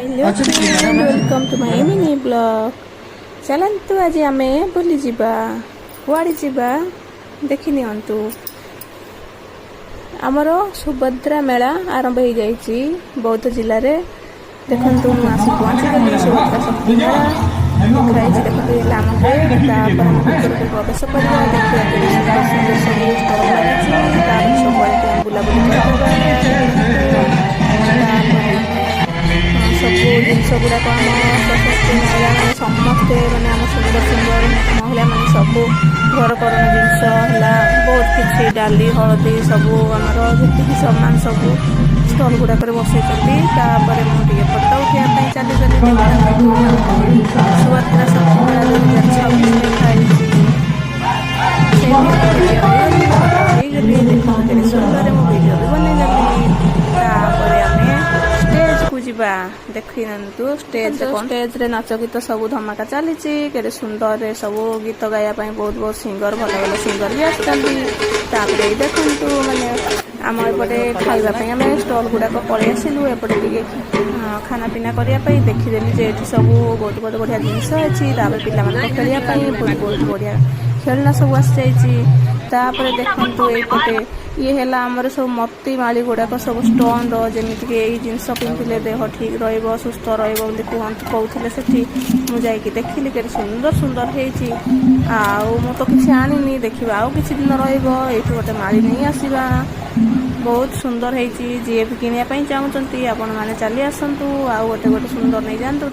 Hello friend, welcome to my mini blog. चलतु आज आम बुली जावा कुआड़े जावा देखि नियंतु। आमर सुभद्रा मेला आरंभ हो जाइए बौद्ध जिले में। देखु आसी पहुँची गली सुभद्रा शक्ति मेला लिखाई देखते आम प्रवेश करवा देखा सब बुलाबुली सब जिनस गुड़ाक आम प्रशस्ति महिला मैंने समस्ते मैंने आम सुंदर सुंदर महिला मैंने सब घरकरण जिनस है बहुत किसी डाली हलदी सब आमर जी सामान सब स्टल गुड़ाक बसई मुझे फटो उठाई चली सुभद्रा शक्ति मेला 2026 लिखाई सुंदर मुझे बनई देखी स्टेज रे नाच गीत सब धमाका चली के सुंदर सब गीत गायापी बहुत बहुत सिंगर भल भल सिंगर भी आसती। देखु मैंने आम एपटे खावाई आम स्टल गुड़ाक पलि आसलु एपटे खाना पीना करने देखीदेली जे सब बहुत बहुत बढ़िया जिनस अच्छी पे खेलने बहुत बढ़िया खेलना सब आसी। देखु ये ये है आमर सब मती माली गुड़ाक सब स्टोन जमीक जिनस पिंधिले देह ठीक रुस्थ कहते से मुझे देखिली के सुंदर सुंदर हो तो किसी आनी देखा आउ कि दिन रही गोटे माली नहीं आसवा बहुत सुंदर है जी भी किनापी चाहती आपण मैंने चली आसतु आउ गोटे गोटे सुंदर नहीं जातु।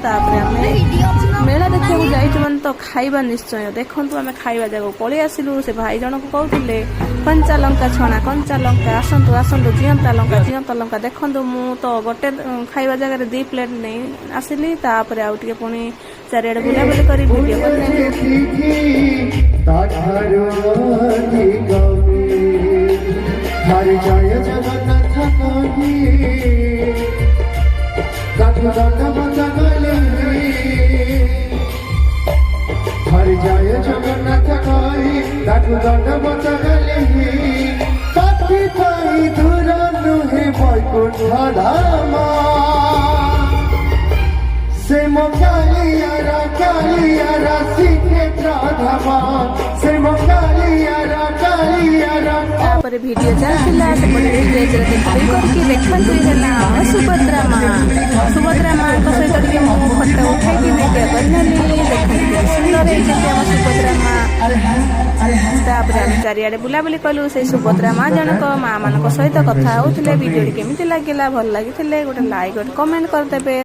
मेला देखा जाइए तो खाइबा निश्चय देखु आम खाइबा जगह पलि आसलु से भाई जन को कहते कंचा लंका छणा कंचा लंका आसतु आसतु जीवंता लंका देखु मु तो गोटे खाइबा जगह 2 प्लेट नहीं आसिली आउ टे पुणी चारिड़े बुलाबुली कर हरि जय जगन्नाथ कही दादु दादा बंदगले हरि जय जगन्नाथ कही दादु दादा बंदगले कति थाई दूर नुहे बैकुंठ धाम से मो कालियारा श्रीक्षेत्र धाम से मो कालियारा वीडियो चलता स्टेज देखते सुभद्रा माँ सहित फटो उठाई वीडियो कर सुंदर सुभद्रा माँ चारिड़े बुलाबुली कलु से सुभद्रा माँ जनक माँ मान सहित कथा होते वीडियो केमी लगे भल लगी गोटे लाइक गोटे कमेंट करदे।